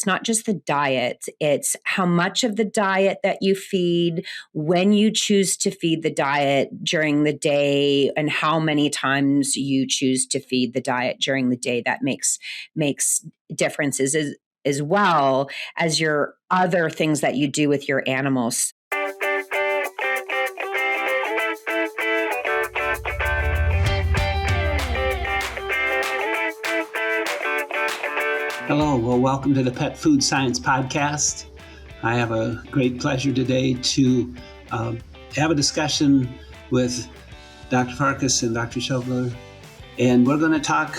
It's not just the diet. It's how much of the diet that you feed, when you choose to feed the diet during the day, and how many times you choose to feed the diet during the day. That makes differences as well as your other things that you do with your animals. Hello, well, welcome to the Pet Food Science Podcast. I have a great pleasure today to have a discussion with Dr. Farcas and Dr. Shoveler, and we're going to talk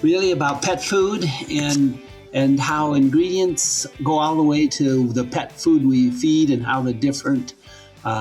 really about pet food and how ingredients go all the way to the pet food we feed and how the different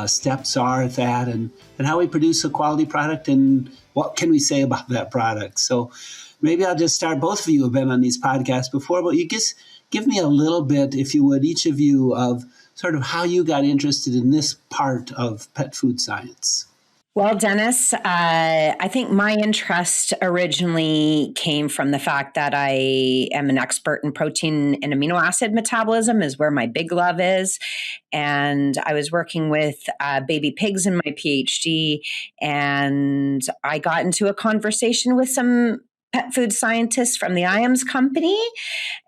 steps are at that and how we produce a quality product and what can we say about that product. So maybe I'll just start. Both of you have been on these podcasts before, but you just give me a little bit, if you would, each of you, of sort of how you got interested in this part of pet food science. Well, Dennis, I think my interest originally came from the fact that I am an expert in protein and amino acid metabolism is where my big love is. And I was working with baby pigs in my PhD, and I got into a conversation with some pet food scientists from the IAMS company.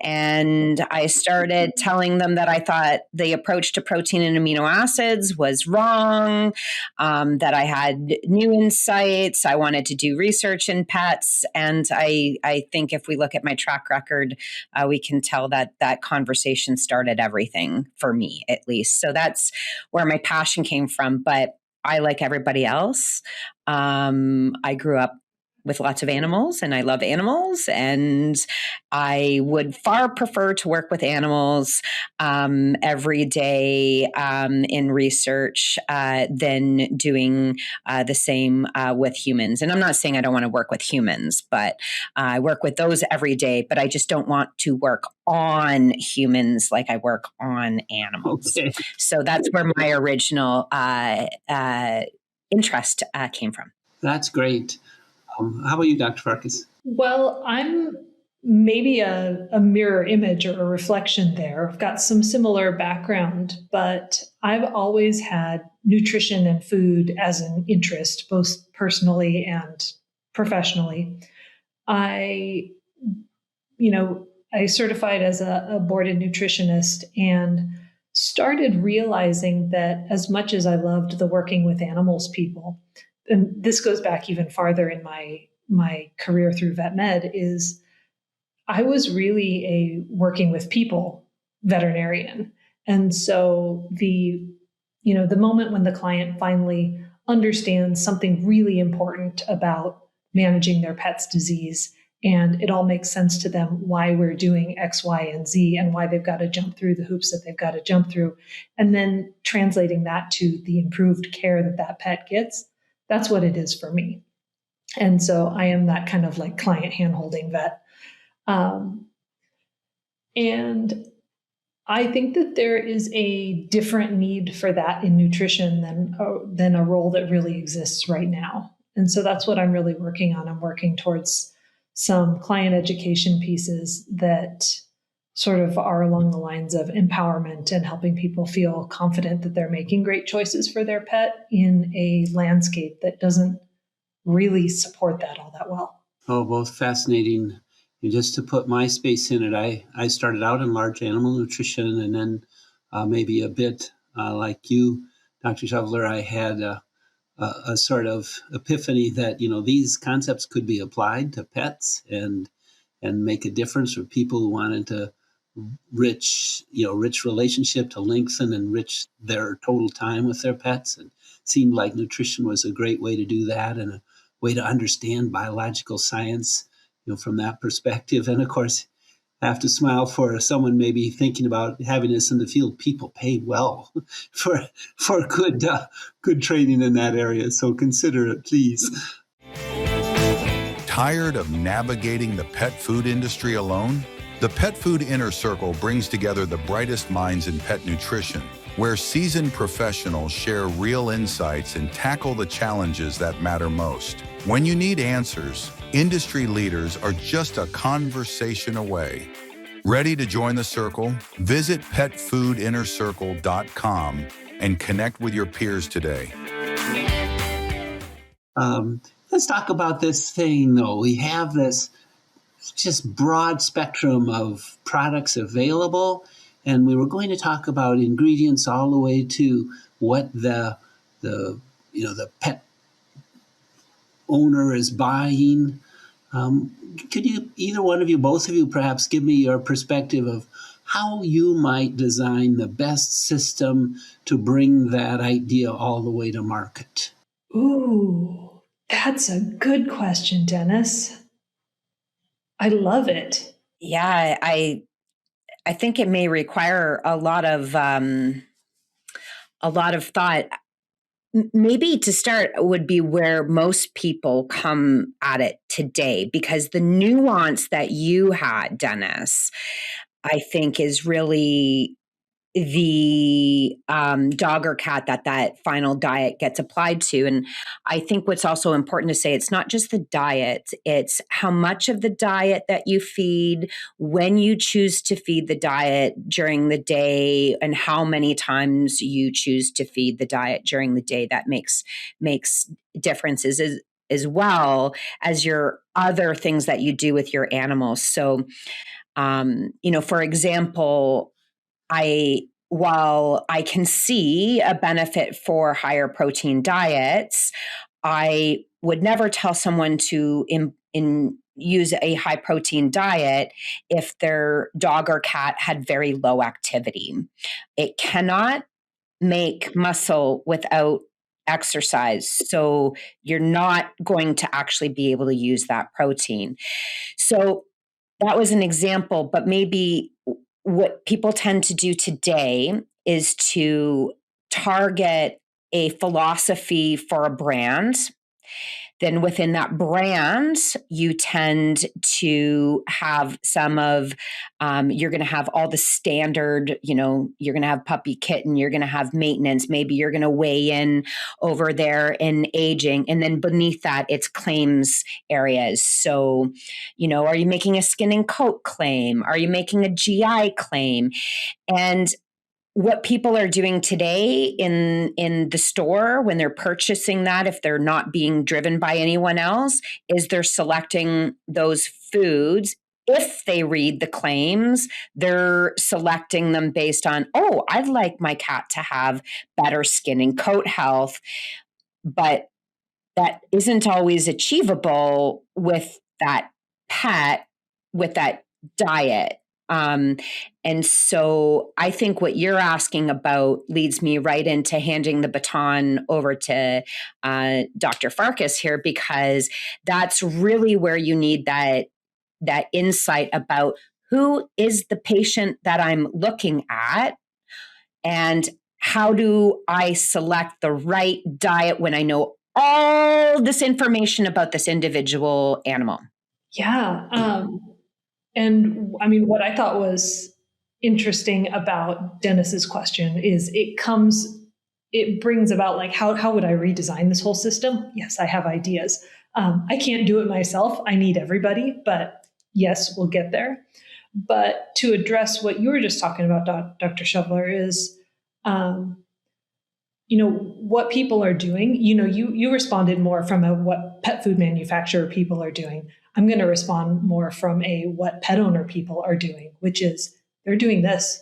And I started telling them that I thought the approach to protein and amino acids was wrong, that I had new insights. I wanted to do research in pets. And I think if we look at my track record, we can tell that that conversation started everything for me, at least. So that's where my passion came from. But I, like everybody else, I grew up with lots of animals, and I love animals, and I would far prefer to work with animals every day in research than doing the same with humans. And I'm not saying I don't want to work with humans, but I work with those every day, but I just don't want to work on humans like I work on animals. Okay. So that's where my original interest came from. That's great. How about you, Dr. Farcas? Well, I'm maybe a mirror image or a reflection there. I've got some similar background, but I've always had nutrition and food as an interest, both personally and professionally. I certified as a boarded nutritionist and started realizing that as much as I loved the working with animals people, and this goes back even farther in my career through vet med, is I was really a working with people veterinarian. And so the moment when the client finally understands something really important about managing their pet's disease, and it all makes sense to them why we're doing X, Y, and Z, and why they've got to jump through the hoops that they've got to jump through, and then translating that to the improved care that pet gets, that's what it is for me. And so I am that kind of like client handholding vet. And I think that there is a different need for that in nutrition than a role that really exists right now. And so that's what I'm really working on. I'm working towards some client education pieces that sort of are along the lines of empowerment and helping people feel confident that they're making great choices for their pet in a landscape that doesn't really support that all that well. Oh, both fascinating. And just to put my space in it, I started out in large animal nutrition, and then maybe a bit like you, Dr. Shoveler, I had a sort of epiphany that, these concepts could be applied to pets and make a difference for people who wanted to rich relationship, to lengthen and enrich their total time with their pets. And it seemed like nutrition was a great way to do that and a way to understand biological science, from that perspective. And of course, I have to smile for someone maybe thinking about having this in the field. People pay well for good training in that area. So consider it, please. Tired of navigating the pet food industry alone? The Pet Food Inner Circle brings together the brightest minds in pet nutrition, where seasoned professionals share real insights and tackle the challenges that matter most. When you need answers, industry leaders are just a conversation away. Ready to join the circle? Visit petfoodinnercircle.com and connect with your peers today. Let's talk about this thing, though. We have this just broad spectrum of products available, and we were going to talk about ingredients all the way to what the pet owner is buying. Could you, either one of you, both of you, perhaps give me your perspective of how you might design the best system to bring that idea all the way to market? Ooh, that's a good question, Dennis. I love it. Yeah, I think it may require a lot of thought. Maybe to start would be where most people come at it today, because the nuance that you had, Dennis, I think is really the dog or cat that final diet gets applied to. And I think what's also important to say, it's not just the diet, it's how much of the diet that you feed, when you choose to feed the diet during the day, and how many times you choose to feed the diet during the day. That makes differences as well as your other things that you do with your animals. So, for example, while I can see a benefit for higher protein diets, I would never tell someone to use a high protein diet if their dog or cat had very low activity. It cannot make muscle without exercise. So you're not going to actually be able to use that protein. So that was an example, but maybe what people tend to do today is to target a philosophy for a brand. Then within that brand, you tend to have some of, you're going to have all the standard, you're going to have puppy, kitten, you're going to have maintenance. Maybe you're going to weigh in over there in aging. And then beneath that, it's claims areas. So, are you making a skin and coat claim? Are you making a GI claim? And what people are doing today in the store when they're purchasing that, if they're not being driven by anyone else, is they're selecting those foods. If they read the claims, they're selecting them based on, I'd like my cat to have better skin and coat health. But that isn't always achievable with that pet, with that diet. And so I think what you're asking about leads me right into handing the baton over to Dr. Farcas here, because that's really where you need that insight about who is the patient that I'm looking at, and how do I select the right diet when I know all this information about this individual animal. Yeah. And I mean, what I thought was interesting about Dennis's question is it brings about like, how would I redesign this whole system? Yes, I have ideas. I can't do it myself. I need everybody, but yes, we'll get there. But to address what you were just talking about, Dr. Shoveler, is, what people are doing. You responded more from what pet food manufacturer people are doing. I'm going to respond more from what pet owner people are doing, which is they're doing this.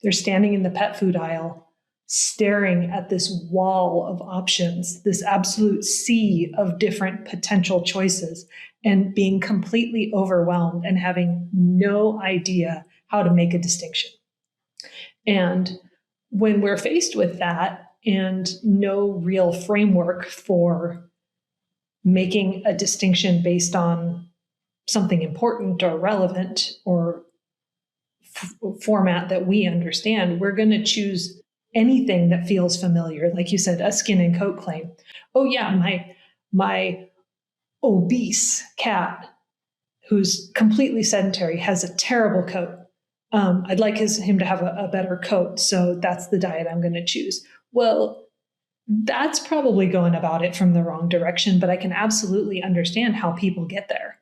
They're standing in the pet food aisle, staring at this wall of options, this absolute sea of different potential choices, and being completely overwhelmed and having no idea how to make a distinction. And when we're faced with that and no real framework for making a distinction based on something important or relevant or format that we understand, we're going to choose anything that feels familiar. Like you said, a skin and coat claim. Oh yeah, my obese cat who's completely sedentary has a terrible coat. I'd like him to have a better coat, so that's the diet I'm going to choose. Well, that's probably going about it from the wrong direction, but I can absolutely understand how people get there.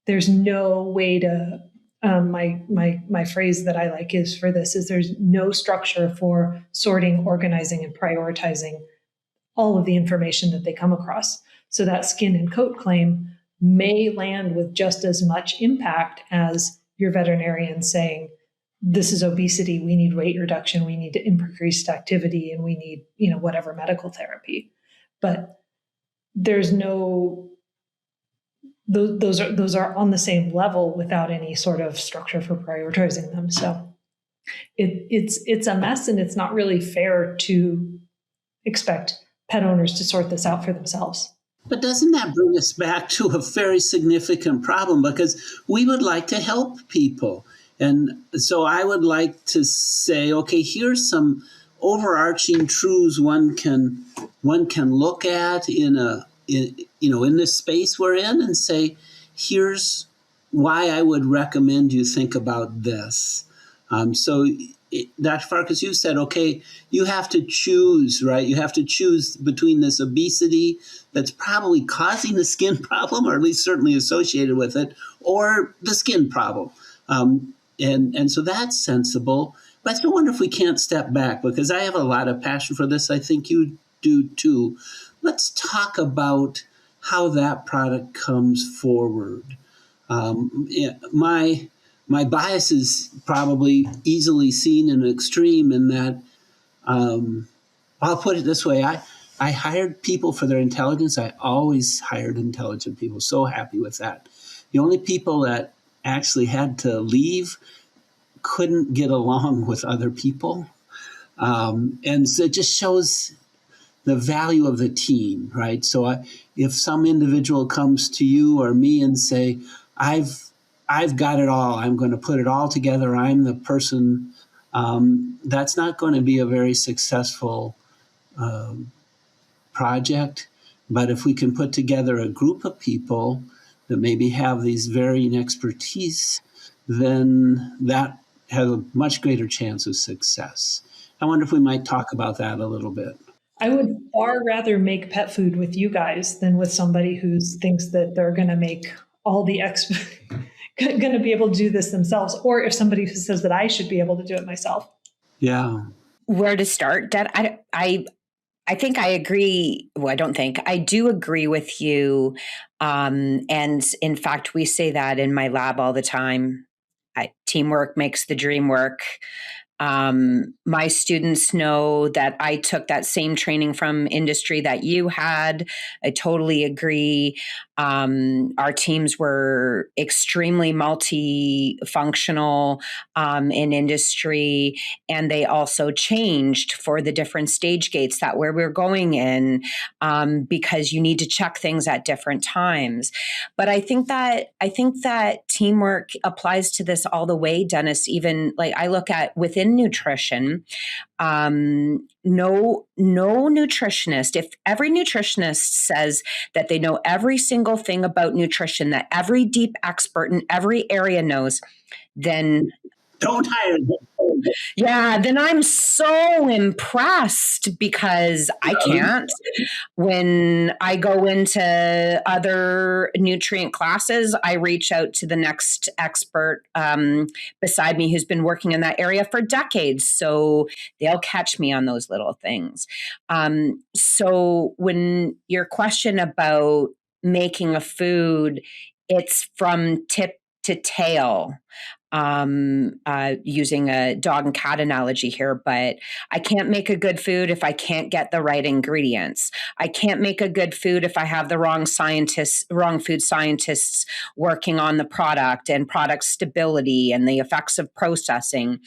There's no way to my phrase that I like is for this is there's no structure for sorting, organizing, and prioritizing all of the information that they come across. So that skin and coat claim may land with just as much impact as your veterinarian saying, this is obesity, we need weight reduction, we need increased activity, and we need, whatever medical therapy. But there's no, those are on the same level without any sort of structure for prioritizing them. So it's a mess, and it's not really fair to expect pet owners to sort this out for themselves. But doesn't that bring us back to a very significant problem? Because we would like to help people. And so I would like to say, okay, here's some overarching truths one can look at in this space we're in, and say, here's why I would recommend you think about this. Dr. Farcas, you said, okay, you have to choose, right? You have to choose between this obesity that's probably causing the skin problem, or at least certainly associated with it, or the skin problem. And so that's sensible. But I still wonder if we can't step back, because I have a lot of passion for this. I think you do too. Let's talk about how that product comes forward. My bias is probably easily seen in an extreme in that, I'll put it this way, I hired people for their intelligence. I always hired intelligent people, so happy with that. The only people that actually had to leave couldn't get along with other people. And so it just shows the value of the team, right? So if some individual comes to you or me and say, I've got it all, I'm going to put it all together, I'm the person, that's not going to be a very successful project. But if we can put together a group of people that maybe have these varying expertise, then that has a much greater chance of success. I wonder if we might talk about that a little bit. I would far rather make pet food with you guys than with somebody who thinks that they're going to make all the going to be able to do this themselves, or if somebody who says that I should be able to do it myself. Yeah. Where to start, Dad? I think I agree. Well, I don't think. I do agree with you. And in fact, we say that in my lab all the time. Teamwork makes the dream work. My students know that I took that same training from industry that you had. I totally agree. Our teams were extremely multifunctional in industry, and they also changed for the different stage gates that where we're going in, because you need to check things at different times. But I think that teamwork applies to this all the way, Dennis. Even like I look at within nutrition, no nutritionist, if every nutritionist says that they know every single thing about nutrition, that every deep expert in every area knows, then don't hire them. Yeah, then I'm so impressed, because I can't. When I go into other nutrient classes, I reach out to the next expert beside me who's been working in that area for decades. So they'll catch me on those little things. So when your question about making a food, it's from tip to tail. Using a dog and cat analogy here, but I can't make a good food if I can't get the right ingredients. I can't make a good food if I have the wrong food scientists working on the product and product stability and the effects of processing.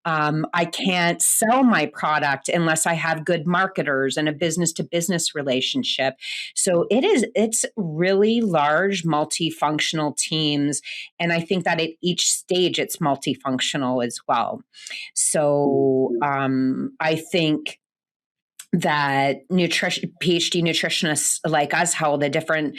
I can't sell my product unless I have good marketers and a business to business relationship. So it's really large multifunctional teams. And I think that at each stage, it's multifunctional as well. So I think that PhD nutritionists like us hold a different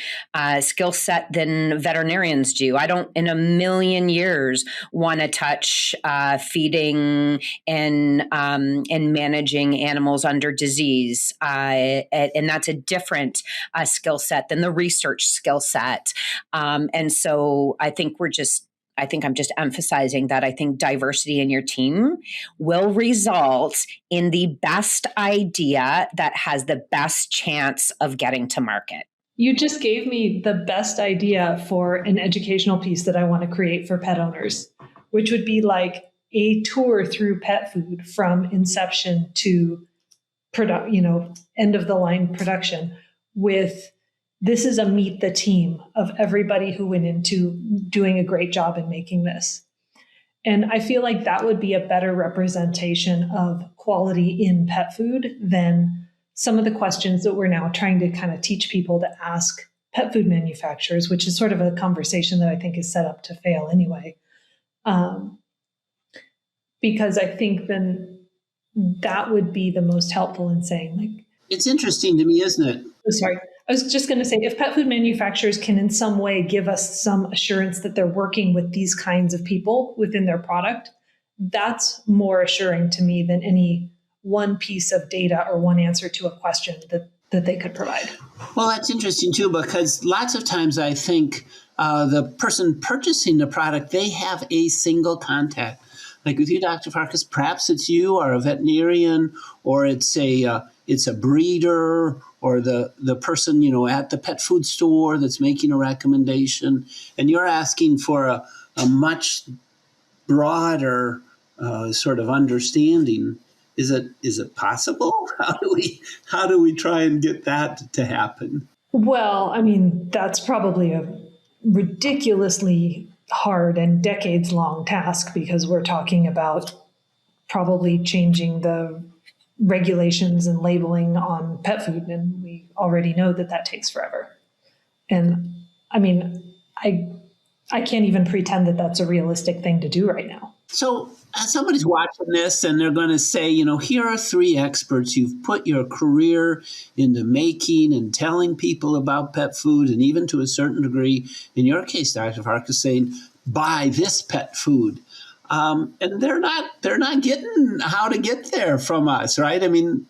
skill set than veterinarians do. I don't in a million years want to touch feeding and managing animals under disease. And that's a different skill set than the research skill set. And so I think we're just I think I'm just emphasizing that I think diversity in your team will result in the best idea that has the best chance of getting to market. You just gave me the best idea for an educational piece that I want to create for pet owners, which would be like a tour through pet food from inception to end of the line production with this is a meet the team of everybody who went into doing a great job in making this. And I feel like that would be a better representation of quality in pet food than some of the questions that we're now trying to kind of teach people to ask pet food manufacturers, which is sort of a conversation that I think is set up to fail anyway. Because I think then that would be the most helpful in saying, like, it's interesting to me, isn't it? Oh, sorry. I was just going to say, if pet food manufacturers can in some way give us some assurance that they're working with these kinds of people within their product, that's more assuring to me than any one piece of data or one answer to a question that they could provide. Well, that's interesting too, because lots of times I think the person purchasing the product, they have a single contact. Like with you, Dr. Farcas, perhaps it's you or a veterinarian, or it's a breeder, or the person, at the pet food store that's making a recommendation, and you're asking for a much broader sort of understanding. Is it possible? How do we try and get that to happen? Well, I mean, that's probably a ridiculously hard and decades-long task, because we're talking about probably changing the regulations and labeling on pet food, and we already know that takes forever. And I mean, I can't even pretend that that's a realistic thing to do right now. So somebody's watching this and they're going to say, here are three experts. You've put your career into making and telling people about pet food, and even to a certain degree, in your case, Dr. Farcas, saying, buy this pet food. And they're not getting how to get there from us, right? I mean,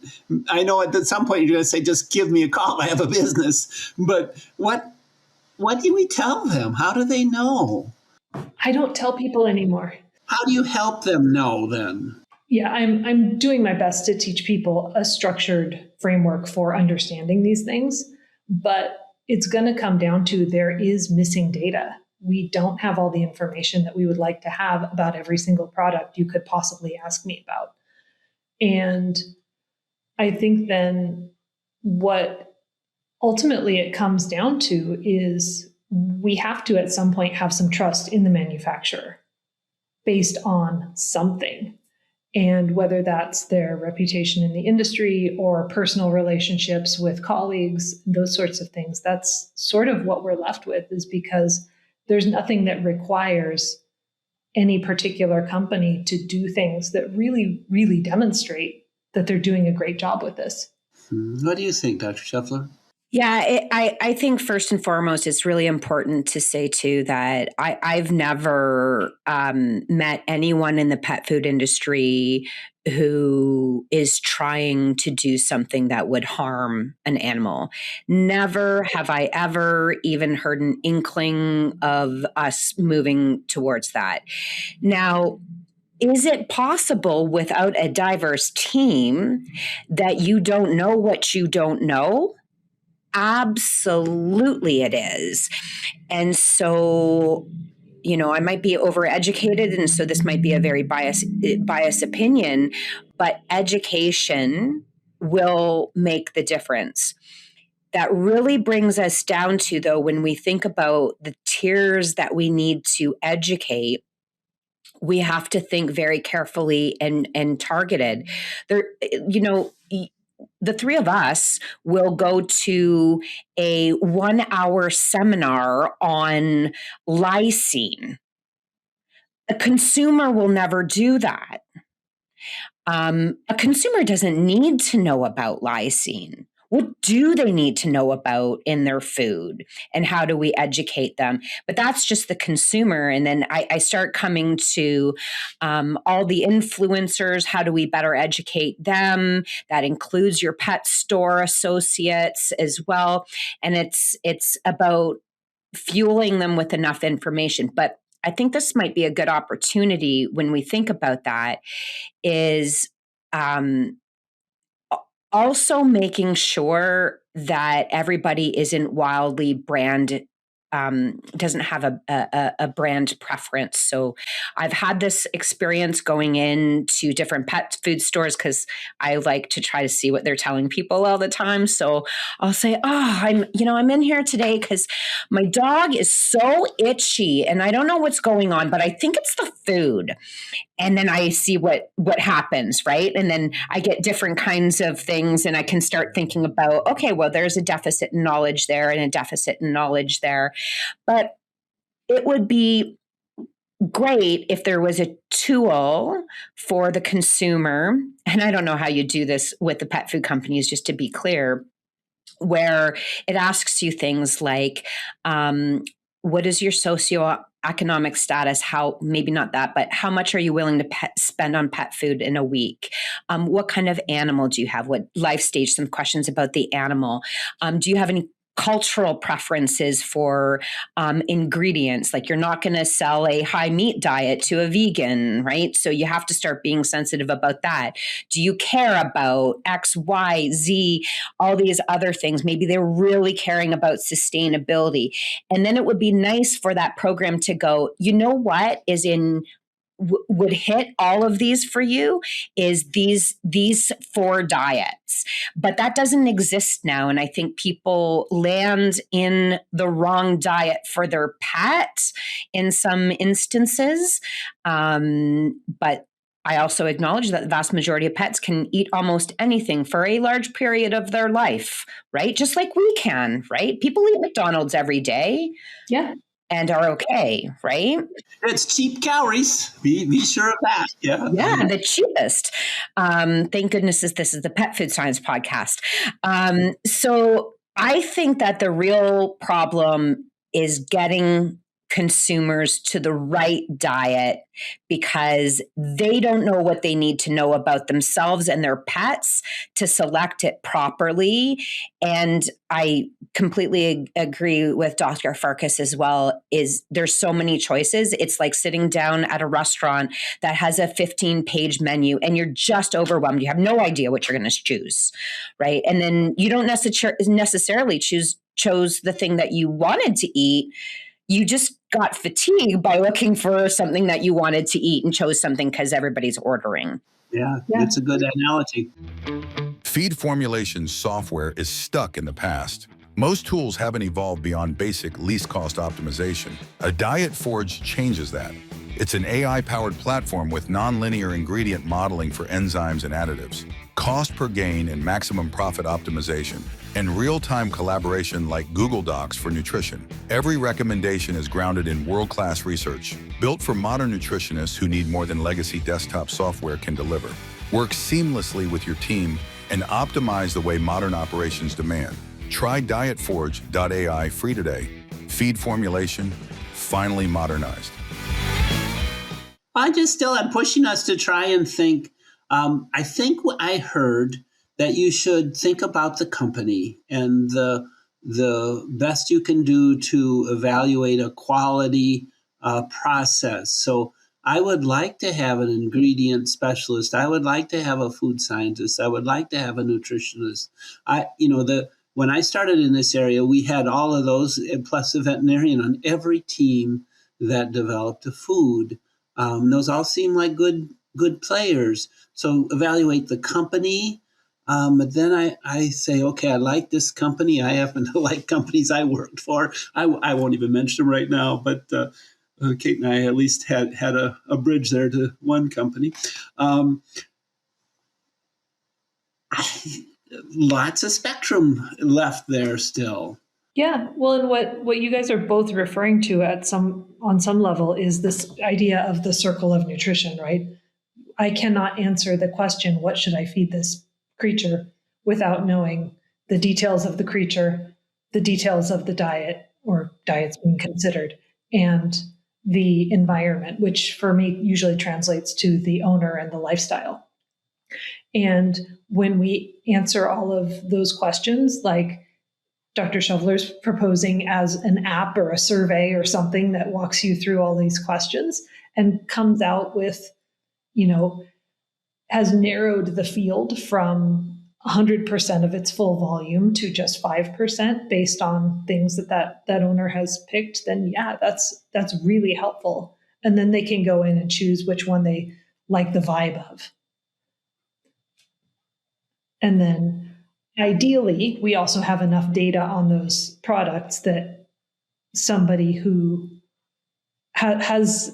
I know at some point you're going to say, just give me a call, I have a business. But what do we tell them? How do they know? I don't tell people anymore. How do you help them know then? Yeah, I'm doing my best to teach people a structured framework for understanding these things, but it's going to come down to there is missing data. We don't have all the information that we would like to have about every single product you could possibly ask me about. And I think then what ultimately it comes down to is we have to at some point have some trust in the manufacturer based on something. And whether that's their reputation in the industry or personal relationships with colleagues, those sorts of things, that's sort of what we're left with, is because there's nothing that requires any particular company to do things that really, really demonstrate that they're doing a great job with this. What do you think, Dr. Scheffler? Yeah, I think first and foremost, it's really important to say too that I've never met anyone in the pet food industry who is trying to do something that would harm an animal. Never have I ever even heard an inkling of us moving towards that. Now, is it possible without a diverse team that you don't know what you don't know? Absolutely it is. And so, I might be overeducated, and so this might be a very biased opinion, but education will make the difference. That really brings us down to, though, when we think about the tiers that we need to educate, we have to think very carefully and targeted. There, the three of us will go to a 1-hour seminar on lysine. A consumer will never do that. A consumer doesn't need to know about lysine. What do they need to know about in their food, and how do we educate them? But that's just the consumer. And then I start coming to all the influencers. How do we better educate them? That includes your pet store associates as well. And it's about fueling them with enough information. But I think this might be a good opportunity when we think about that is also making sure that everybody isn't wildly doesn't have a brand preference. So I've had this experience going into different pet food stores because I like to try to see what they're telling people all the time. So I'll say, I'm in here today because my dog is so itchy and I don't know what's going on, but I think it's the food. And then I see what happens, right? And then I get different kinds of things and I can start thinking about, okay, well, there's a deficit in knowledge there and a deficit in knowledge there. But it would be great if there was a tool for the consumer, and I don't know how you do this with the pet food companies, just to be clear, where it asks you things like, what is your socioeconomic status? How, maybe not that, but how much are you willing to spend on pet food in a week? What kind of animal do you have? What life stage? Some questions about the animal. Do you have any cultural preferences for ingredients? Like, you're not going to sell a high meat diet to a vegan, right? So you have to start being sensitive about that. Do you care about X, Y, Z, all these other things? Maybe they're really caring about sustainability. And then it would be nice for that program to go, you know what is would hit all of these for you is these 4 diets. But that doesn't exist now. And I think people land in the wrong diet for their pet in some instances. But I also acknowledge that the vast majority of pets can eat almost anything for a large period of their life, right? Just like we can, right? People eat McDonald's every day. Yeah. And are okay, right? It's cheap calories. Be sure of that. Yeah. Yeah, the cheapest. Thank goodness this is the Pet Food Science podcast. So I think that the real problem is getting consumers to the right diet because they don't know what they need to know about themselves and their pets to select it properly. And I completely agree with Dr. Farcas as well, is there's so many choices. It's like sitting down at a restaurant that has a 15-page menu and you're just overwhelmed. You have no idea what you're going to choose, right? And then you don't necessarily chose the thing that you wanted to eat. You just got fatigued by looking for something that you wanted to eat and chose something because everybody's ordering. Yeah, that's a good analogy. Feed formulation software is stuck in the past. Most tools haven't evolved beyond basic least cost optimization. A Diet Forge changes that. It's an AI-powered platform with nonlinear ingredient modeling for enzymes and additives, cost per gain and maximum profit optimization, and real-time collaboration like Google Docs for nutrition. Every recommendation is grounded in world-class research, built for modern nutritionists who need more than legacy desktop software can deliver. Work seamlessly with your team and optimize the way modern operations demand. Try dietforge.ai free today. Feed formulation, finally modernized. I just still am pushing us to try and think. I think what I heard that you should think about the company and the best you can do to evaluate a quality process. So I would like to have an ingredient specialist. I would like to have a food scientist. I would like to have a nutritionist. When I started in this area, we had all of those, plus a veterinarian on every team that developed a food. Those all seem like good players. So evaluate the company. But then I say, okay, I like this company. I happen to like companies I worked for. I won't even mention them right now, but Kate and I at least had a bridge there to one company. Lots of spectrum left there still. Yeah, well, and what you guys are both referring to on some level is this idea of the circle of nutrition, right? I cannot answer the question, what should I feed this creature, without knowing the details of the creature, the details of the diet or diets being considered, and the environment, which for me usually translates to the owner and the lifestyle. And when we answer all of those questions, like Dr. Shoveler's proposing as an app or a survey or something that walks you through all these questions and comes out with, has narrowed the field from 100% of its full volume to just 5% based on things that owner has picked, then yeah, that's really helpful. And then they can go in and choose which one they like the vibe of. And then ideally, we also have enough data on those products that somebody who has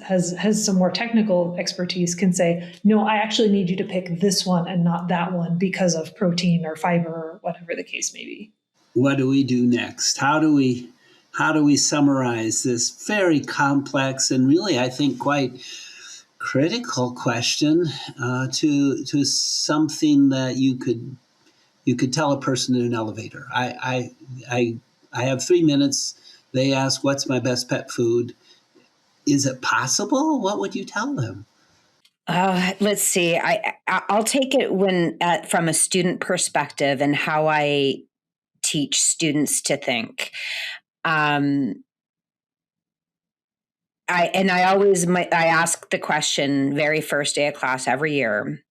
some more technical expertise can say, no, I actually need you to pick this one and not that one because of protein or fiber or whatever the case may be. What do we do next? How do we summarize this very complex and really, I think, quite critical question to something that you could tell a person in an elevator? I have 3 minutes. They ask, what's my best pet food? Is it possible? What would you tell them? Let's see. I'll take it from a student perspective and how I teach students to think. I ask the question very first day of class every year.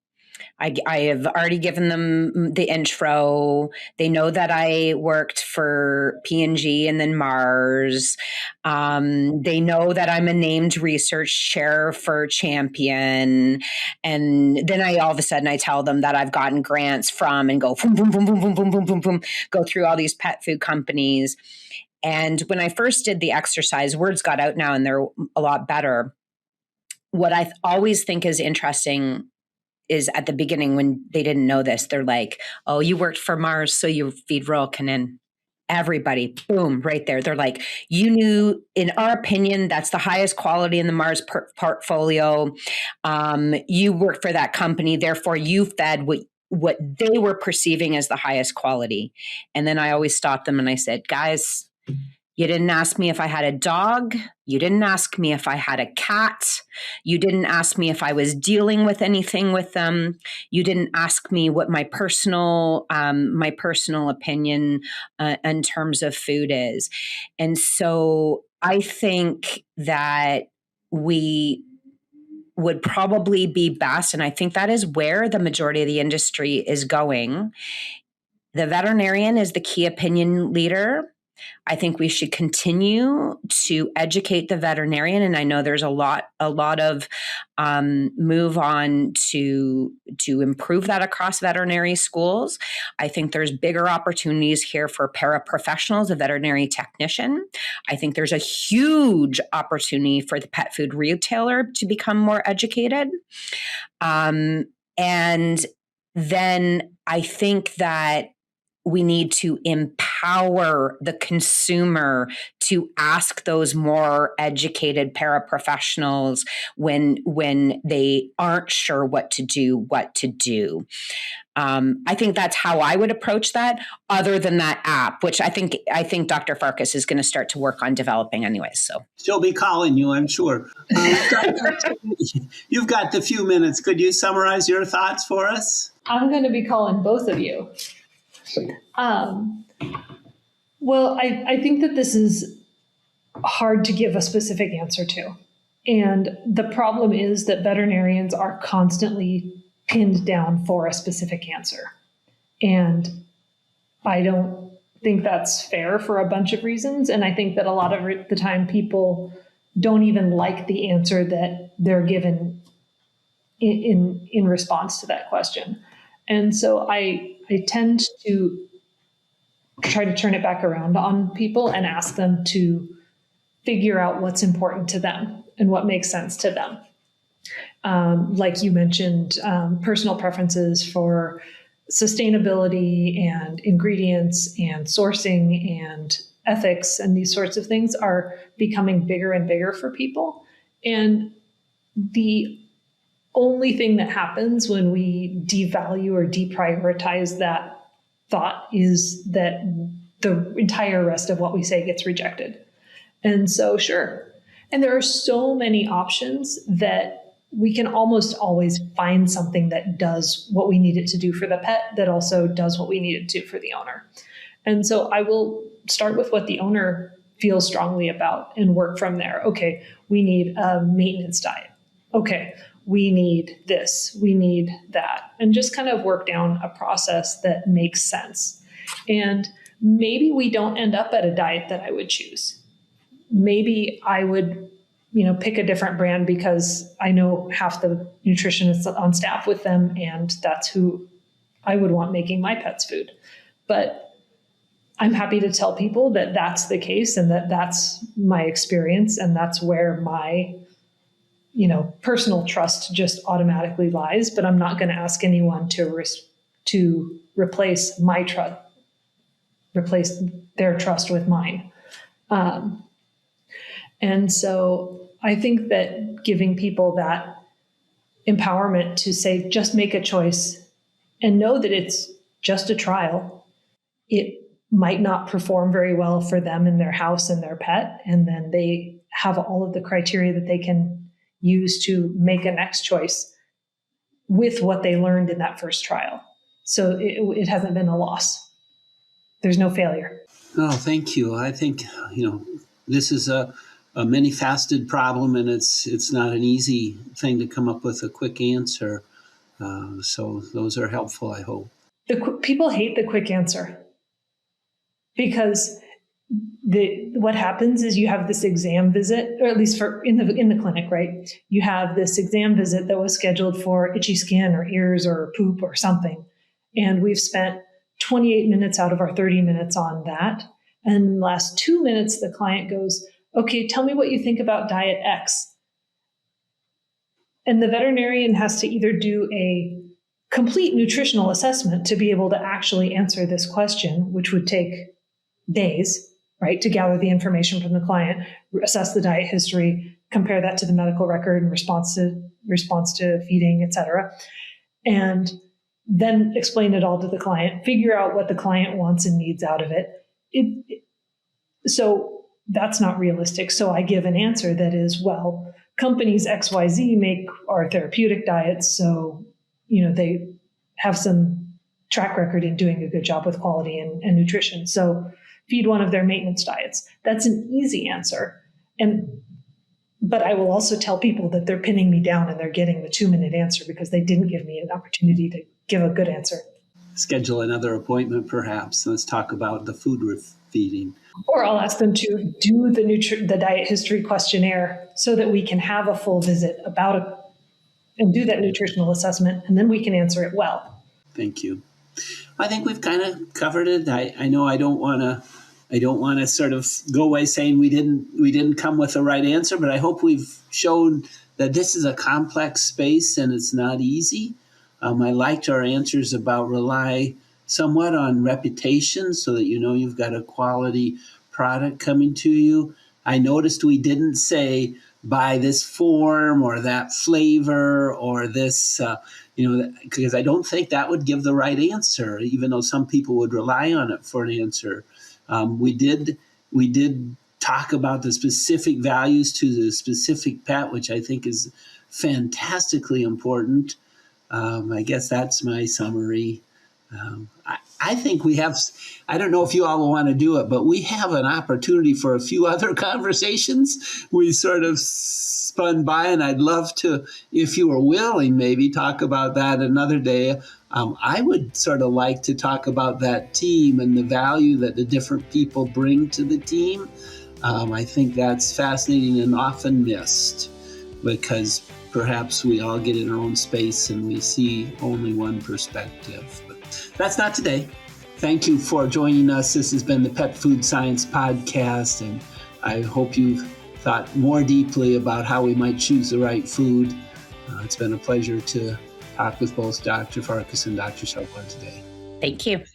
I have already given them the intro. They know that I worked for P&G and then Mars. They know that I'm a named research chair for Champion. And then all of a sudden I tell them that I've gotten grants from and go boom, boom, boom, boom, boom, boom, boom, boom, boom, go through all these pet food companies. And when I first did the exercise, words got out now and they're a lot better. What I always think is interesting is at the beginning when they didn't know this, they're like, oh, you worked for Mars, so you feed Royal Canin. Everybody, boom, right there. They're like, you knew, in our opinion, that's the highest quality in the Mars portfolio. You worked for that company, therefore you fed what they were perceiving as the highest quality. And then I always stopped them and I said, guys, you didn't ask me if I had a dog. You didn't ask me if I had a cat. You didn't ask me if I was dealing with anything with them. You didn't ask me what my personal opinion in terms of food is. And so I think that we would probably be best, and I think that is where the majority of the industry is going. The veterinarian is the key opinion leader. I think we should continue to educate the veterinarian, and I know there's a lot of move on to improve that across veterinary schools. I think there's bigger opportunities here for paraprofessionals, a veterinary technician. I think there's a huge opportunity for the pet food retailer to become more educated, and then I think that we need to empower the consumer to ask those more educated paraprofessionals when they aren't sure what to do. I think that's how I would approach that, other than that app, which I think Dr. Farcas is going to start to work on developing anyways. So she'll be calling you, I'm sure. You've got the few minutes. Could you summarize your thoughts for us? I'm going to be calling both of you. Well, I think that this is hard to give a specific answer to. And the problem is that veterinarians are constantly pinned down for a specific answer. And I don't think that's fair for a bunch of reasons. And I think that a lot of the time people don't even like the answer that they're given in response to that question. And so I tend to try to turn it back around on people and ask them to figure out what's important to them and what makes sense to them. Like you mentioned, personal preferences for sustainability and ingredients and sourcing and ethics and these sorts of things are becoming bigger and bigger for people. And the only thing that happens when we devalue or deprioritize that thought is that the entire rest of what we say gets rejected. And so, sure. And there are so many options that we can almost always find something that does what we need it to do for the pet, that also does what we need it to for the owner. And so I will start with what the owner feels strongly about and work from there. Okay, we need a maintenance diet. Okay, we need this, we need that, and just kind of work down a process that makes sense. And maybe we don't end up at a diet that I would choose. Maybe I would, pick a different brand because I know half the nutritionists on staff with them, and that's who I would want making my pet's food. But I'm happy to tell people that that's the case and that that's my experience, and that's where my, personal trust just automatically lies. But I'm not going to ask anyone to replace my trust, replace their trust with mine. And so I think that giving people that empowerment to say, just make a choice and know that it's just a trial. It might not perform very well for them and their house and their pet. And then they have all of the criteria that they can use to make a next choice with what they learned in that first trial. So it hasn't been a loss. There's no failure. Oh, thank you. I think, this is a many-faceted problem, and it's not an easy thing to come up with a quick answer. So those are helpful, I hope. People hate the quick answer because what happens is you have this exam visit, or at least in the clinic, right? You have this exam visit that was scheduled for itchy skin or ears or poop or something, and we've spent 28 minutes out of our 30 minutes on that. And in the last 2 minutes, the client goes, okay, tell me what you think about diet X. And the veterinarian has to either do a complete nutritional assessment to be able to actually answer this question, which would take days, right, to gather the information from the client, assess the diet history, compare that to the medical record and response to feeding, et cetera, and then explain it all to the client, figure out what the client wants and needs out of it. So that's not realistic. So I give an answer that is, well, companies XYZ make our therapeutic diets, so they have some track record in doing a good job with quality and nutrition. So feed one of their maintenance diets. That's an easy answer. But I will also tell people that they're pinning me down and they're getting the 2-minute answer because they didn't give me an opportunity to give a good answer. Schedule another appointment, perhaps. Let's talk about the food we're feeding. Or I'll ask them to do the diet history questionnaire so that we can have a full visit and do that nutritional assessment, and then we can answer it well. Thank you. I think we've kind of covered it. I know I don't want to sort of go away saying we didn't come with the right answer, but I hope we've shown that this is a complex space and it's not easy. I liked our answers about rely somewhat on reputation so that you've got a quality product coming to you. I noticed we didn't say buy this form or that flavor or this, because I don't think that would give the right answer, even though some people would rely on it for an answer. We did talk about the specific values to the specific pet, which I think is fantastically important. I guess that's my summary. I think we have, I don't know if you all will want to do it, but we have an opportunity for a few other conversations. We sort of spun by, and I'd love to, if you were willing, maybe talk about that another day. I would sort of like to talk about that team and the value that the different people bring to the team. I think that's fascinating and often missed because perhaps we all get in our own space and we see only one perspective. But that's not today. Thank you for joining us. This has been the Pet Food Science Podcast, and I hope you've thought more deeply about how we might choose the right food. It's been a pleasure to talk with both Dr. Farcas and Dr. Shovler today. Thank you.